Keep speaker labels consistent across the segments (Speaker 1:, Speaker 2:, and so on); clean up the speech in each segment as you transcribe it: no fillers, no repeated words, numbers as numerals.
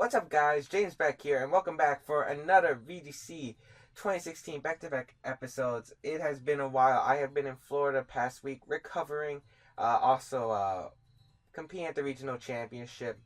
Speaker 1: What's up, guys? James Baek here, and welcome back for another VGC 2016 back-to-back episodes. It has been a while. I have been in Florida past week recovering, also competing at the regional championship.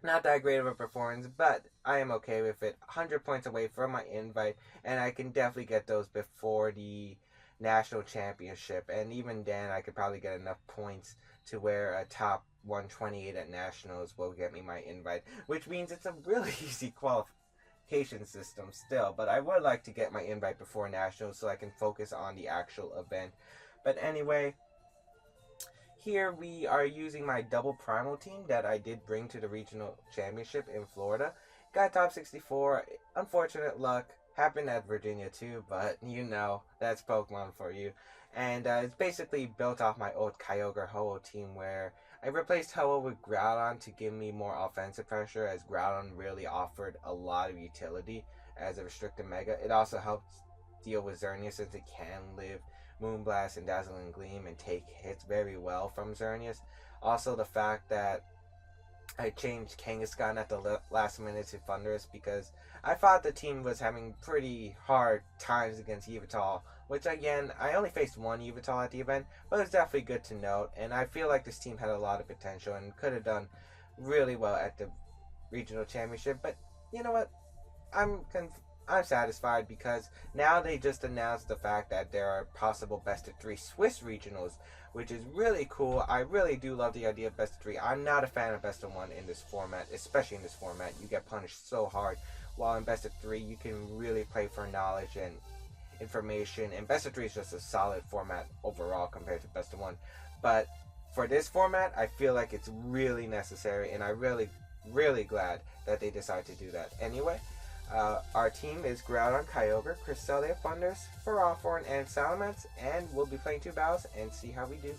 Speaker 1: Not that great of a performance, but I am okay with it. 100 points away from my invite, and I can definitely get those before the national championship. And even then, I could probably get enough points to where a top 128 at nationals will get me my invite, which means it's a really easy qualification system still. But I would like to get my invite before nationals so I can focus on the actual event. But anyway, here we are using my double primal team that I did bring to the regional championship in Florida. Got top 64. Unfortunate luck. Happened at Virginia too, but you know, that's Pokemon for you. And it's basically built off my old Kyogre Ho-Oh team where I replaced Ho-Oh with Groudon to give me more offensive pressure, as Groudon really offered a lot of utility as a restricted Mega. It also helps deal with Xerneas since it can live Moonblast and Dazzling Gleam and take hits very well from Xerneas. Also, the fact that I changed Kangaskhan at the last minute to Thundurus because I thought the team was having pretty hard times against Yveltal, which again, I only faced one Yveltal at the event, but it's definitely good to note, and I feel like this team had a lot of potential and could have done really well at the regional championship, but you know what? I'm satisfied because now they just announced the fact that there are possible best of three Swiss regionals, which is really cool. I really do love the idea of best of three. I'm not a fan of best of one in this format, especially in this format. You get punished so hard. While in best of three, you can really play for knowledge and information. And best of three is just a solid format overall compared to best of one. But for this format, I feel like it's really necessary, and I'm really glad that they decided to do that. Anyway, our team is Groudon, Kyogre, Cresselia, Thundurus, Ferrothorn, and Salamence, and we'll be playing 2 battles and see how we do.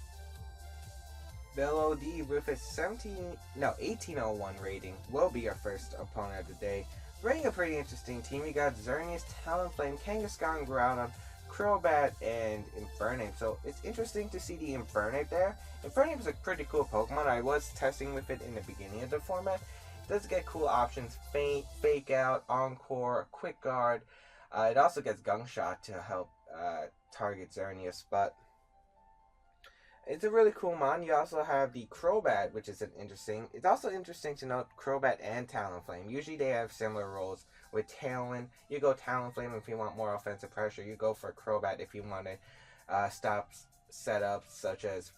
Speaker 1: Bill OD with his 1801 rating will be our first opponent of the day. Bringing a pretty interesting team, we got Xerneas, Talonflame, Kangaskhan, Groudon, Crobat, and Infernape. So it's interesting to see the Infernape there. Infernape is a pretty cool Pokemon. I was testing with it in the beginning of the format. Does get cool options: Faint, Fake Out, Encore, Quick Guard. It also gets Gunk Shot to help target Xerneas, but it's a really cool mon. You also have the Crobat, which is interesting. It's also interesting to note Crobat and Talonflame. Usually they have similar roles. With Tailwind, you go Talonflame if you want more offensive pressure. You go for Crobat if you want to stop setups such as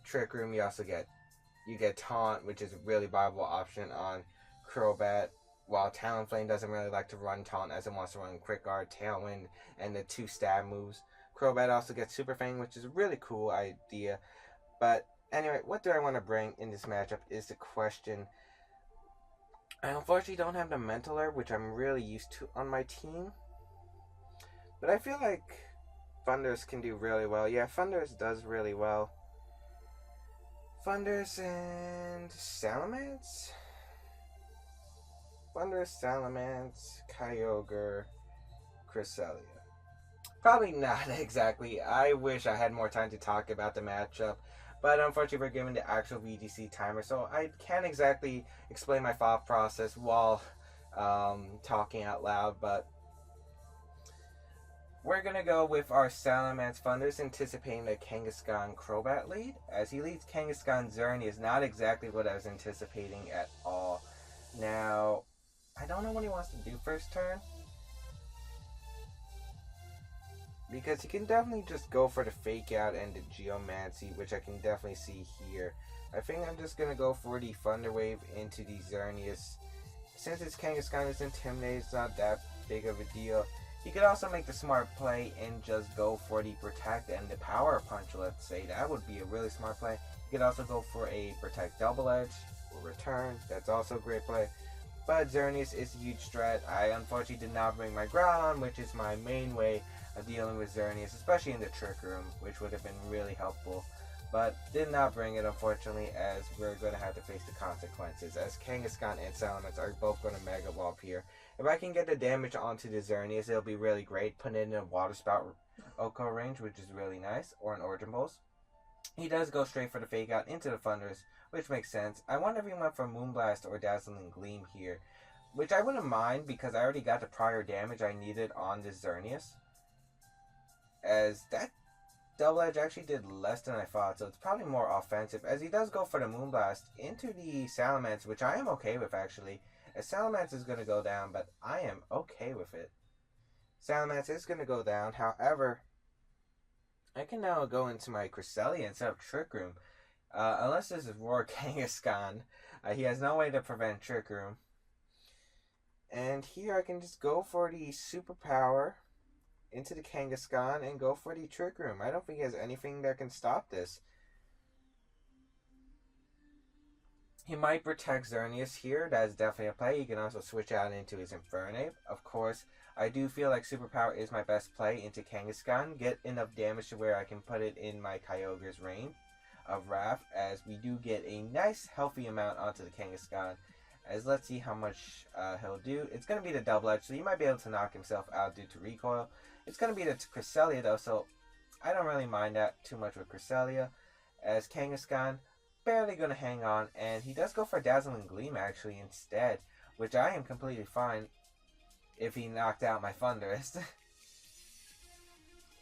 Speaker 1: Trick Room. You get Taunt, which is a really viable option on Crobat, while Talonflame doesn't really like to run Taunt as it wants to run Quick Guard, Tailwind, and the 2 stab moves. Crobat also gets Super Fang, which is a really cool idea. But anyway, what do I want to bring in this matchup is the question. I unfortunately don't have the Mentler, which I'm really used to on my team. But I feel like Thundurus can do really well. Yeah, Thundurus does really well. Thundurus and Salamence? Thundurus, Salamence, Kyogre, Cresselia. Probably not exactly. I wish I had more time to talk about the matchup, but unfortunately we're given the actual VGC timer, so I can't exactly explain my thought process while talking out loud, but we're going to go with our Salamence Thundurus, anticipating the Kangaskhan Crobat lead. As he leads Kangaskhan Xerneas, not exactly what I was anticipating at all. Now, I don't know what he wants to do first turn, because he can definitely just go for the Fake Out and the Geomancy, which I can definitely see here. I think I'm just going to go for the Thunder Wave into the Xerneas. Since his Kangaskhan is intimidated, it's not that big of a deal. He could also make the smart play and just go for the Protect and the Power Punch, let's say. That would be a really smart play. He could also go for a Protect Double Edge or Return. That's also a great play. But Xerneas is a huge strat. I unfortunately did not bring my Groudon, which is my main way of dealing with Xerneas, especially in the Trick Room, which would have been really helpful. But did not bring it, unfortunately, as we're going to have to face the consequences, as Kangaskhan and Salamence are both going to Mega Wallop here. If I can get the damage onto the Xerneas, it'll be really great. Put it in a Water Spout Oko range, which is really nice, or an Origin Pulse. He does go straight for the fake out into the Thunderous, which makes sense. I wonder if he went for Moonblast or Dazzling Gleam here, which I wouldn't mind because I already got the prior damage I needed on this Xerneas. As that Double Edge actually did less than I thought, so it's probably more offensive, as he does go for the Moonblast into the Salamence, which I am okay with actually, as Salamence is going to go down, but I am okay with it. Salamence is going to go down, however, I can now go into my Cresselia instead of Trick Room, unless this is Roar Kangaskhan. He has no way to prevent Trick Room. And here I can just go for the Superpower into the Kangaskhan and go for the Trick Room. I don't think he has anything that can stop this. He might protect Xerneas here. That is definitely a play. He can also switch out into his Infernape. Of course, I do feel like Superpower is my best play into Kangaskhan. Get enough damage to where I can put it in my Kyogre's range of Wrath, as we do get a nice healthy amount onto the Kangaskhan. As let's see how much he'll do. It's going to be the Double Edge, so he might be able to knock himself out due to recoil. It's going to be the Cresselia though, so I don't really mind that too much with Cresselia. As Kangaskhan, barely going to hang on, and he does go for Dazzling Gleam actually instead, which I am completely fine if he knocked out my Thunderous.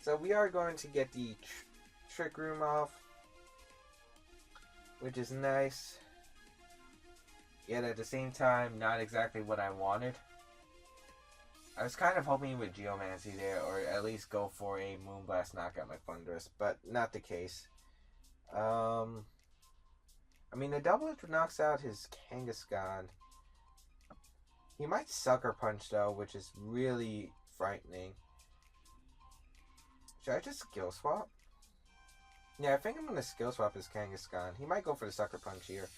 Speaker 1: So we are going to get the Trick Room off, which is nice. Yet at the same time, not exactly what I wanted. I was kind of hoping he would Geomancy there, or at least go for a Moonblast knockout my Thunderous, but not the case. I mean, the Double Edge knocks out his Kangaskhan. He might Sucker Punch though, which is really frightening. Should I just Skill Swap? Yeah, I think I'm going to Skill Swap his Kangaskhan. He might go for the Sucker Punch here.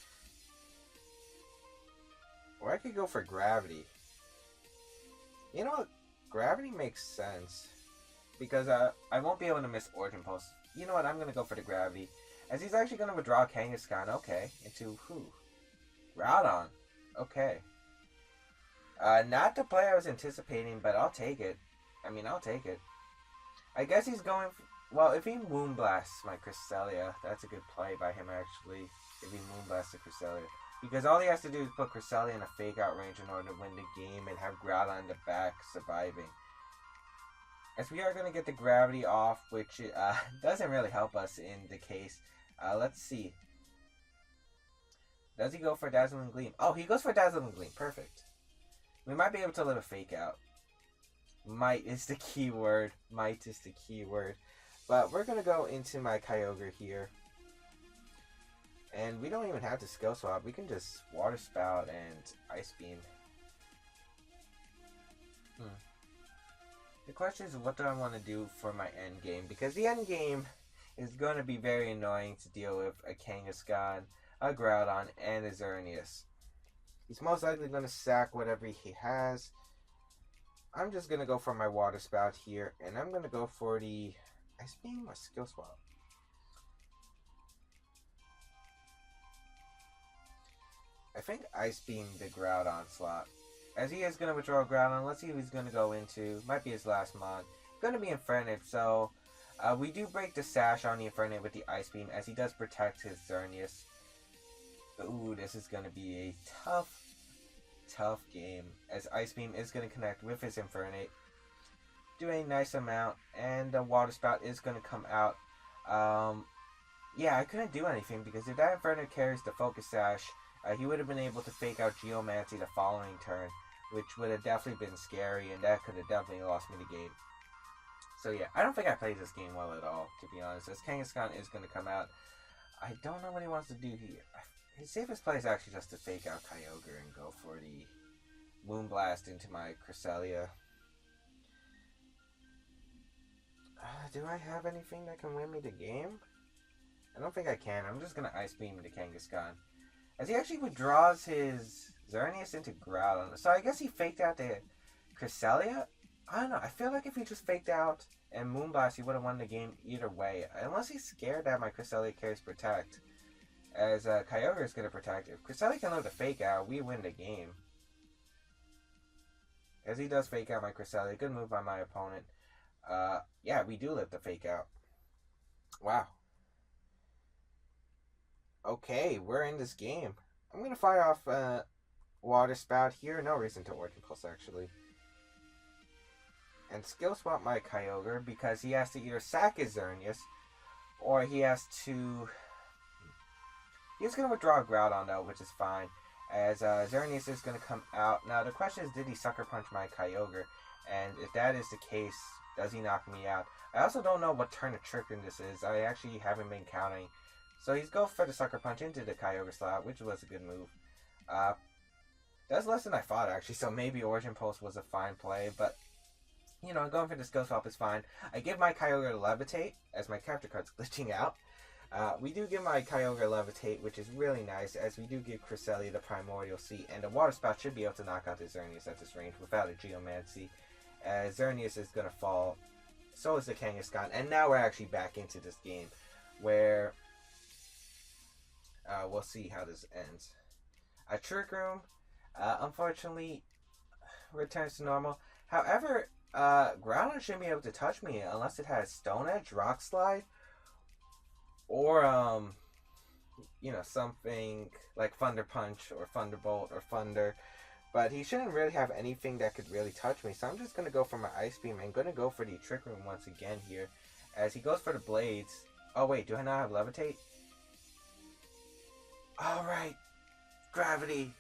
Speaker 1: Or I could go for Gravity. You know what? Gravity makes sense. Because I won't be able to miss Origin Pulse. You know what? I'm going to go for the Gravity. As he's actually going to withdraw Kangaskhan. Okay. Into who? Groudon. Okay. Not the play I was anticipating, but I'll take it. I mean, I'll take it. I guess he's going... Well, if he Moonblasts my Cresselia, that's a good play by him, actually. If he Moonblasts the Cresselia. Because all he has to do is put Cresselia in a fake-out range in order to win the game and have Groudon in the back surviving. As we are going to get the Gravity off, which doesn't really help us in the case. Let's see. Does he go for Dazzling Gleam? Oh, he goes for Dazzling Gleam. Perfect. We might be able to live a fake-out. Might is the key word. Might is the key word. But we're going to go into my Kyogre here. And we don't even have to Skill Swap. We can just Water Spout and Ice Beam. The question is, what do I want to do for my end game? Because the end game is going to be very annoying to deal with a Kangaskhan, a Groudon, and a Xerneas. He's most likely going to sack whatever he has. I'm just going to go for my Water Spout here. And I'm going to go for the Ice Beam or Skill Swap. I think Ice Beam the Groudon slot. As he is going to withdraw Groudon, let's see who he's going to go into. Might be his last mod. Going to be Infernape, so we do break the Sash on the Infernape with the Ice Beam, as he does protect his Xerneas. Ooh, this is going to be a tough game, as Ice Beam is going to connect with his Infernape. Do a nice amount, and the Water Spout is going to come out. Yeah, I couldn't do anything, because if that Infernape carries the Focus Sash, he would have been able to fake out Geomancy the following turn, which would have definitely been scary, and that could have definitely lost me the game. So yeah, I don't think I played this game well at all, to be honest. As Kangaskhan is going to come out, I don't know what he wants to do here. His safest play is actually just to fake out Kyogre and go for the Moonblast into my Cresselia. Do I have anything that can win me the game? I don't think I can. I'm just going to Ice Beam the Kangaskhan. As he actually withdraws his Xerneas into Groudon. So I guess he faked out the Cresselia? I don't know. I feel like if he just faked out and Moonblast, he would have won the game either way. Unless he's scared that my Cresselia carries Protect. As Kyogre is going to Protect. If Cresselia can live the fake out, we win the game. As he does fake out my Cresselia. Good move by my opponent. Yeah, we do live the fake out. Wow. Okay, we're in this game. I'm gonna fire off Water Spout here. No reason to Origin Pulse, actually. And skill swap my Kyogre because he has to either sack his Xerneas or he has to... He's going to withdraw Groudon, though, which is fine, as Xerneas is going to come out. Now, the question is, did he Sucker Punch my Kyogre? And if that is the case, does he knock me out? I also don't know what turn of Trick Room this is. I actually haven't been counting. So he's going for the Sucker Punch into the Kyogre slot, which was a good move. That's less than I thought, actually, so maybe Origin Pulse was a fine play, but... You know, going for the skill swap is fine. I give my Kyogre Levitate, as my capture card's glitching out. We do give my Kyogre Levitate, which is really nice, as we do give Cresselia the Primordial Seed, and the Water Spout should be able to knock out the Xerneas at this range without a Geomancy. As Xerneas is going to fall, so is the Kangaskhan, and now we're actually back into this game, where we'll see how this ends. A Trick Room, unfortunately, returns to normal. However, Groudon shouldn't be able to touch me unless it has Stone Edge, Rock Slide, or, you know, something like Thunder Punch or Thunderbolt or Thunder. But he shouldn't really have anything that could really touch me. So I'm just going to go for my Ice Beam and going to go for the Trick Room once again here. As he goes for the Blades. Oh, wait, do I not have Levitate? Alright. Gravity.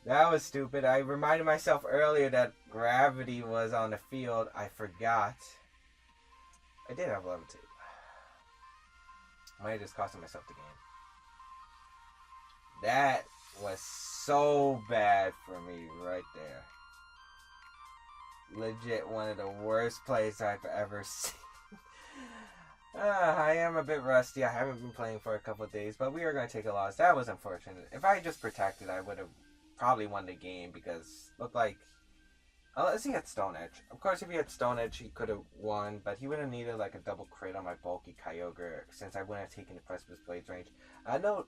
Speaker 1: That was stupid. I reminded myself earlier that Gravity was on the field. I forgot. I did have Levitate. I might have just costing myself the game. That was so bad for me right there. Legit one of the worst plays I've ever seen. I am a bit rusty. I haven't been playing for a couple of days, but we are going to take a loss. That was unfortunate. If I had just protected, I would have probably won the game because looked like, unless he had Stone Edge. Of course, if he had Stone Edge, he could have won, but he would have needed like a double crit on my bulky Kyogre since I wouldn't have taken the Precipice Blades range. No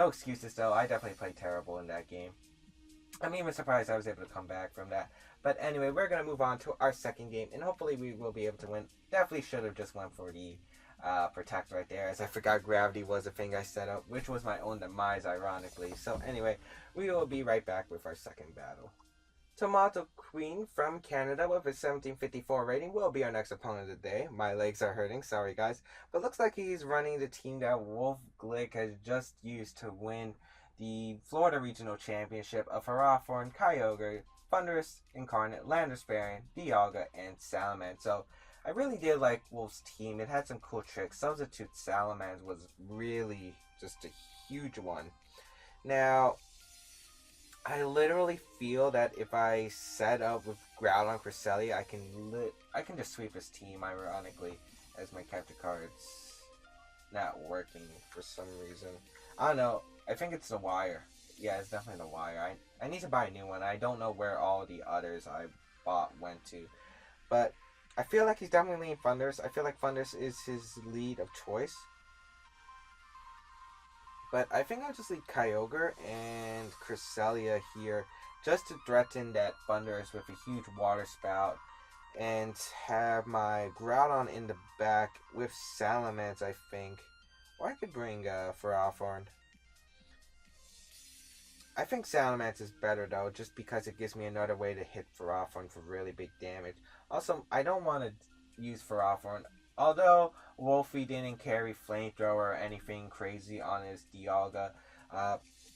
Speaker 1: excuses though. I definitely played terrible in that game. I'm even surprised I was able to come back from that. But anyway, we're going to move on to our second game, and hopefully we will be able to win. Definitely should have just went for the Protect right there, as I forgot Gravity was a thing I set up, which was my own demise, ironically. So anyway, we will be right back with our second battle. Tomato Queen from Canada with a 1754 rating will be our next opponent of the day. My legs are hurting, sorry guys. But looks like he's running the team that Wolf Glick has just used to win the Florida Regional Championship of Harathorn, Kyogre, Thundurus, Incarnate, Landorus, Dialga, and Salamence. So I really did like Wolf's team. It had some cool tricks. Substitute Salamence was really just a huge one. Now, I literally feel that if I set up with Groudon Cresselia, I can just sweep his team, ironically, as my capture card's not working for some reason. I don't know. I think it's the wire. Yeah, it's definitely the wire. I need to buy a new one. I don't know where all the others I bought went to. But I feel like he's definitely leading Thundurus. I feel like Thundurus is his lead of choice. But I think I'll just lead Kyogre and Cresselia here just to threaten that Thundurus with a huge Water Spout and have my Groudon in the back with Salamence, I think. Or I could bring Harathorn. I think Salamence is better though, just because it gives me another way to hit Harathorn for really big damage. Also, I don't want to use Harathorn. Although Wolfie didn't carry Flamethrower or anything crazy on his Dialga,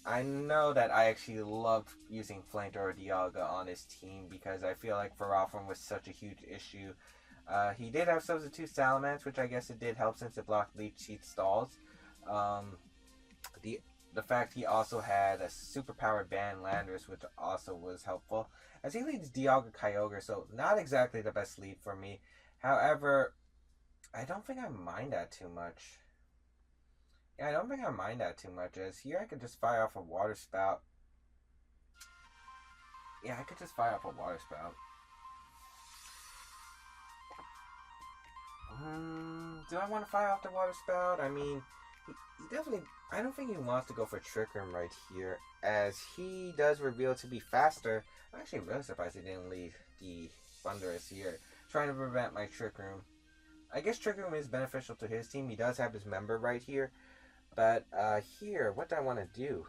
Speaker 1: I know that I actually loved using Flamethrower Dialga on his team because I feel like Harathorn was such a huge issue. He did have Substitute Salamence, which I guess it did help since it blocked Leech Seed Stalls. The fact he also had a superpowered Ban Landorus, which also was helpful, as he leads Dialga Kyogre, so not exactly the best lead for me. However, I don't think I mind that too much. Yeah, I don't think I mind that too much, as here I could just fire off a Water Spout. Yeah, I could just fire off a Water Spout. Do I want to fire off the Water Spout? I mean, he definitely... I don't think he wants to go for Trick Room right here, as he does reveal to be faster. I'm actually really surprised he didn't leave the Thundurus here, trying to prevent my Trick Room. I guess Trick Room is beneficial to his team. He does have his member right here. But here, what do I want to do?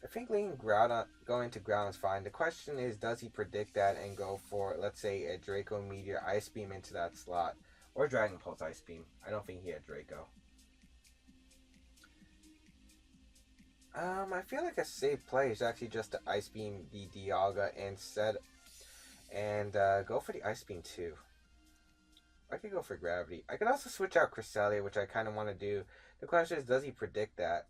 Speaker 1: I think going to ground is fine. The question is, does he predict that and go for, let's say, a Draco Meteor Ice Beam into that slot? Or Dragon Pulse Ice Beam. I don't think he had Draco. I feel like a safe play is actually just to Ice Beam the Dialga and go for the Ice Beam too. I could go for Gravity. I could also switch out Cresselia, which I kind of want to do. The question is, does he predict that?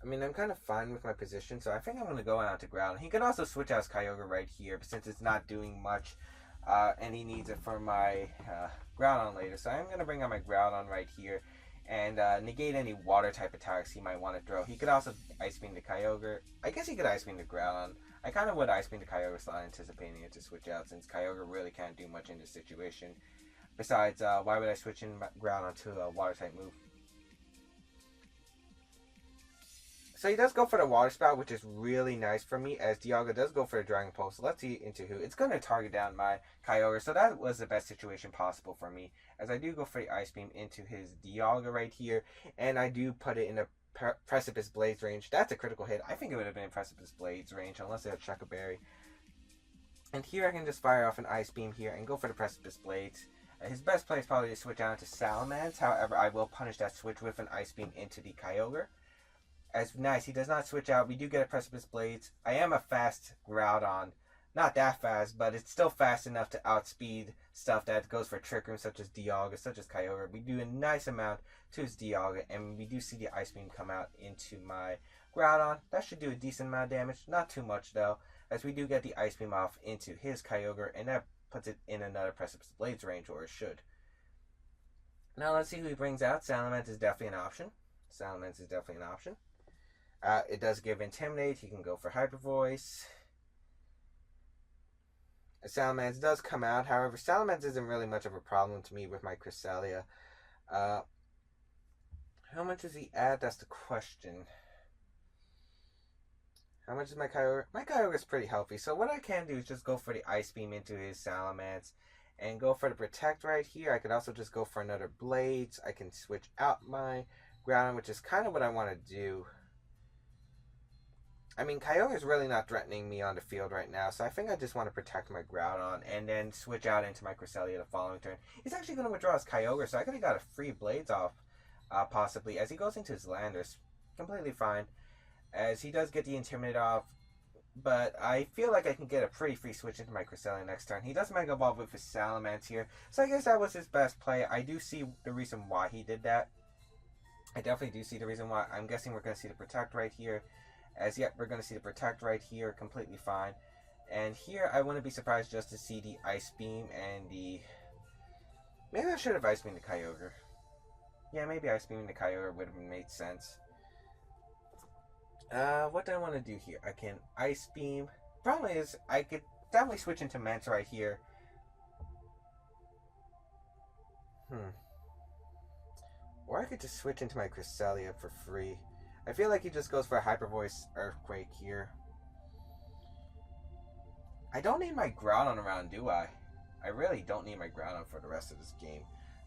Speaker 1: I mean, I'm kind of fine with my position, so I think I'm going to go out to Ground. He could also switch out his Kyogre right here, but since it's not doing much, and he needs it for my Groudon later. So I'm going to bring out my Groudon right here and negate any water type attacks he might want to throw. He could also Ice Beam the Kyogre. I guess he could Ice Beam the Groudon. I kind of would Ice Beam the Kyogre slot, anticipating it to switch out, since Kyogre really can't do much in this situation. Besides, why would I switch in Groudon to a water type move? So he does go for the Water Spout, which is really nice for me, as Dialga does go for the Dragon Pulse. So let's see into who. It's going to target down my Kyogre, so that was the best situation possible for me, as I do go for the Ice Beam into his Dialga right here, and I do put it in a Precipice Blades range. That's a critical hit. I think it would have been in Precipice Blades range, unless it had Shuckle Berry. And here I can just fire off an Ice Beam here and go for the Precipice Blades. His best play is probably to switch out into Salamence. However, I will punish that switch with an Ice Beam into the Kyogre. As nice, he does not switch out. We do get a Precipice Blades. I am a fast Groudon. Not that fast, but it's still fast enough to outspeed stuff that goes for Trick Room, such as Dialga, such as Kyogre. We do a nice amount to his Dialga, and we do see the Ice Beam come out into my Groudon. That should do a decent amount of damage. Not too much, though, as we do get the Ice Beam off into his Kyogre, and that puts it in another Precipice Blades range, or it should. Now let's see who he brings out. Salamence is definitely an option. Salamence is definitely an option. It does give Intimidate. He can go for Hyper Voice. Salamence does come out. However, Salamence isn't really much of a problem to me with my Cresselia. How much does he add? That's the question. How much is my Kyogre? My Kyogre is pretty healthy. So what I can do is just go for the Ice Beam into his Salamence and go for the Protect right here. I could also just go for another Blades. I can switch out my Groudon, which is kind of what I want to do. I mean, Kyogre is really not threatening me on the field right now, so I think I just want to protect my Groudon and then switch out into my Cresselia the following turn. He's actually going to withdraw his Kyogre, so I could have got a free Blades off, possibly, as he goes into his Landers. Completely fine, as he does get the Intimidate off, but I feel like I can get a pretty free switch into my Cresselia next turn. He does Mega Evolve with his Salamence here, so I guess that was his best play. I do see the reason why he did that. I definitely do see the reason why. I'm guessing we're going to see the Protect right here. As yet, we're going to see the Protect right here, completely fine. And here, I wouldn't be surprised just to see the Ice Beam and the... Maybe I should have Ice Beamed the Kyogre. Yeah, maybe Ice Beaming the Kyogre would have made sense. What do I want to do here? I can Ice Beam. Problem is, I could definitely switch into Manta right here. Or I could just switch into my Cresselia for free. I feel like he just goes for a Hyper Voice Earthquake here. I don't need my Groudon around, do I? I really don't need my Groudon for the rest of this game.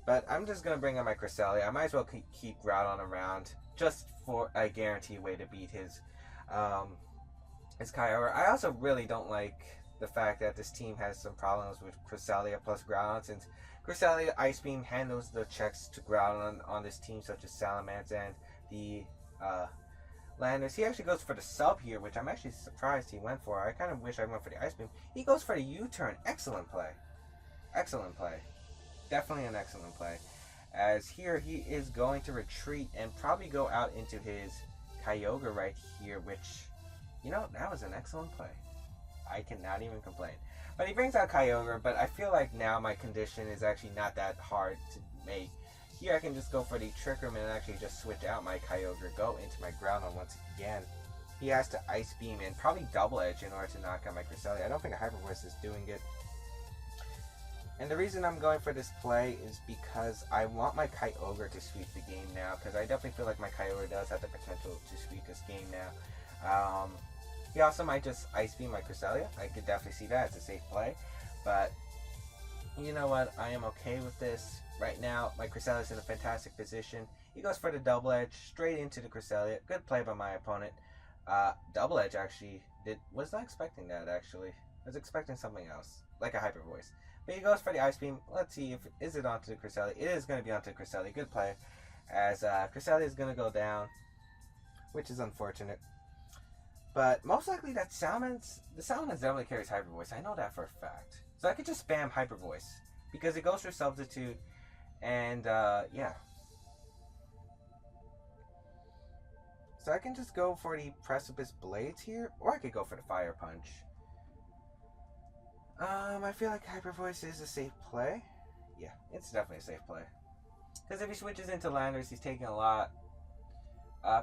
Speaker 1: But I'm just going to bring on my Cresselia. I might as well keep Groudon around just for a guaranteed way to beat his Kyogre. I also really don't like the fact that this team has some problems with Cresselia plus Groudon, since Cresselia Ice Beam handles the checks to Groudon on this team, such as Salamence and the Landers. He actually goes for the sub here, which I'm actually surprised he went for. I kind of wish I went for the Ice Beam. He goes for the U-turn. Excellent play. Excellent play. Definitely an excellent play. As here he is going to retreat and probably go out into his Kyogre right here, which, you know, that was an excellent play. I cannot even complain. But he brings out Kyogre, but I feel like now my condition is actually not that hard to make. Here I can just go for the Trick Room and actually just switch out my Kyogre, go into my Groudon once again. He has to Ice Beam and probably Double Edge in order to knock out my Cresselia. I don't think a Hyper Voice is doing it. And the reason I'm going for this play is because I want my Kyogre to sweep the game now, because I definitely feel like my Kyogre does have the potential to sweep this game now. He also might just Ice Beam my Cresselia. I could definitely see that as a safe play, but You know what? I am okay with this. Right now, my Cresselia is in a fantastic position. He goes for the double edge, straight into the Cresselia. Good play by my opponent. Double edge actually was not expecting that actually. I was expecting something else, like a hyper voice. But he goes for the ice beam. Let's see if is it onto the Cresselia. It is going to be onto the Cresselia. Good play, as Cresselia is going to go down, which is unfortunate. But most likely that Salamence, the Salamence definitely carries hyper voice. I know that for a fact. So I could just spam hyper voice because it goes for substitute, and yeah. So I can just go for the Precipice Blades here, or I could go for the Fire Punch. I feel like Hyper Voice is a safe play. Yeah, it's definitely a safe play. Because if he switches into Landers, he's taking a lot.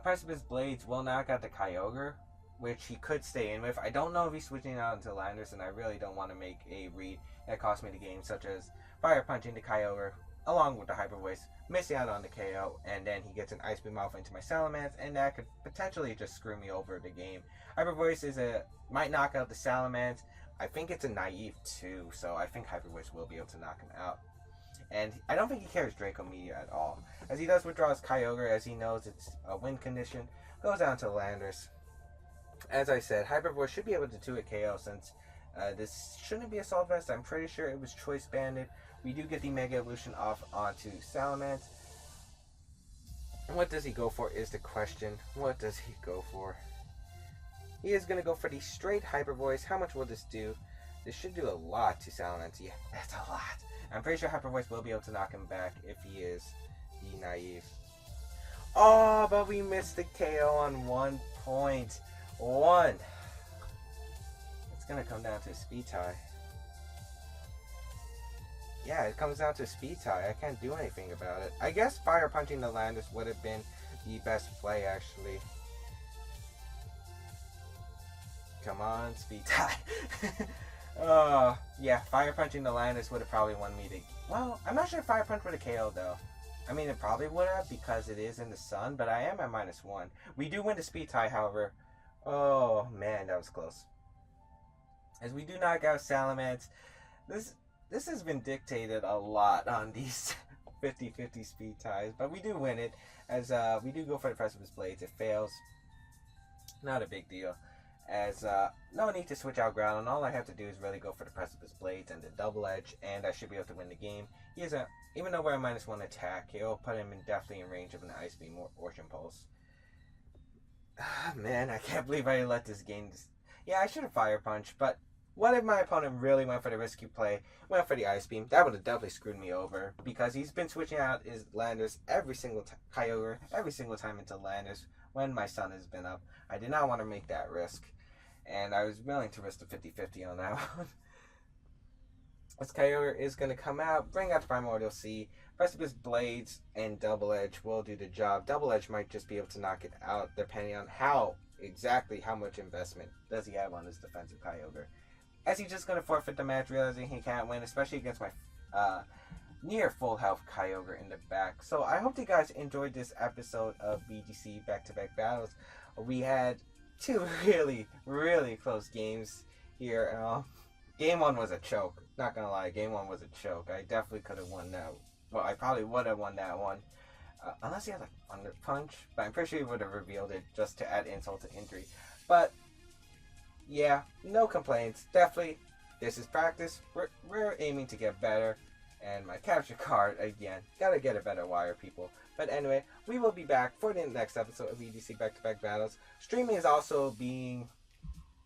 Speaker 1: Precipice Blades will knock out the Kyogre, which he could stay in with. I don't know if he's switching out into Landers, and I really don't want to make a read that cost me the game, such as Fire Punching the Kyogre, along with the Hyper Voice, missing out on the KO, and then he gets an Ice Beam off into my Salamence, and that could potentially just screw me over the game. Hyper Voice might knock out the Salamence. I think it's a naive too, so I think Hyper Voice will be able to knock him out. And I don't think he carries Draco Meteor at all, as he does withdraw his Kyogre, as he knows it's a win condition. Goes down to Landers. As I said, Hyper Voice should be able to 2-hit KO since this shouldn't be Assault Vest. I'm pretty sure it was Choice Banded. We do get the Mega Evolution off onto Salamence. What does he go for is the question. What does he go for? He is going to go for the straight Hyper Voice. How much will this do? This should do a lot to Salamence. Yeah, that's a lot. I'm pretty sure Hyper Voice will be able to knock him back if he is the naive. Oh, but we missed the KO on 1.1. It's going to come down to a speed tie. Yeah, it comes down to a speed tie. I can't do anything about it. I guess Fire Punching the Landers would have been the best play, actually. Come on, speed tie. Yeah, Fire Punching the Landers would have probably won me the... Well, I'm not sure if Fire Punch would have KO'd, though. I mean, it probably would have because it is in the sun, but I am at -1. We do win the speed tie, however. Oh, man, that was close. As we do knock out Salamence, this has been dictated a lot on these 50-50 speed ties, but we do win it, as we do go for the Precipice Blades. It fails. Not a big deal, as no need to switch out Groudon. All I have to do is really go for the Precipice Blades and the Double Edge, and I should be able to win the game. He is even though we're at -1 attack, it'll put him definitely in range of an Ice Beam or Ocean Pulse. Man, I can't believe I let this game... Yeah, I should have Fire Punch, but what if my opponent really went for the risky play, went for the Ice Beam? That would have definitely screwed me over, because he's been switching out his Landers every single Kyogre, every single time into Landers when my sun has been up. I did not want to make that risk, and I was willing to risk the 50-50 on that one. This Kyogre is going to come out, bring out the Primordial Sea. Precipice Blades and Double Edge will do the job. Double Edge might just be able to knock it out, depending on how much investment does he have on his defensive Kyogre. As he's just going to forfeit the match, realizing he can't win, especially against my near full health Kyogre in the back. So I hope you guys enjoyed this episode of VGC back-to-back battles. We had two really, really close games here. Game 1 was a choke. Not gonna lie, Game 1 was a choke. I definitely could have won that. Well, I probably would have won that one. Unless he had like Thunder Punch. But I'm pretty sure he would have revealed it just to add insult to injury. But yeah, no complaints. Definitely, this is practice. We're aiming to get better. And my capture card, again, gotta get a better wire, people. But anyway, we will be back for the next episode of VGC Back-to-Back Battles. Streaming is also being...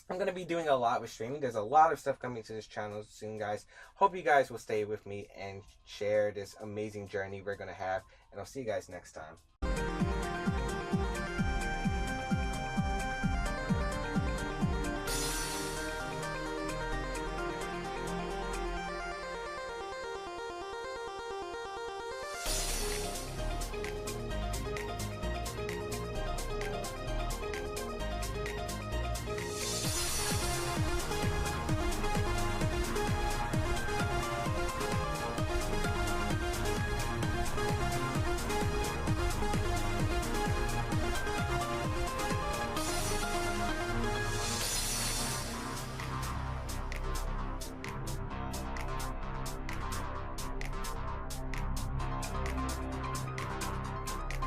Speaker 1: I'm going to be doing a lot with streaming. There's a lot of stuff coming to this channel soon, guys. Hope you guys will stay with me and share this amazing journey we're going to have. And I'll see you guys next time.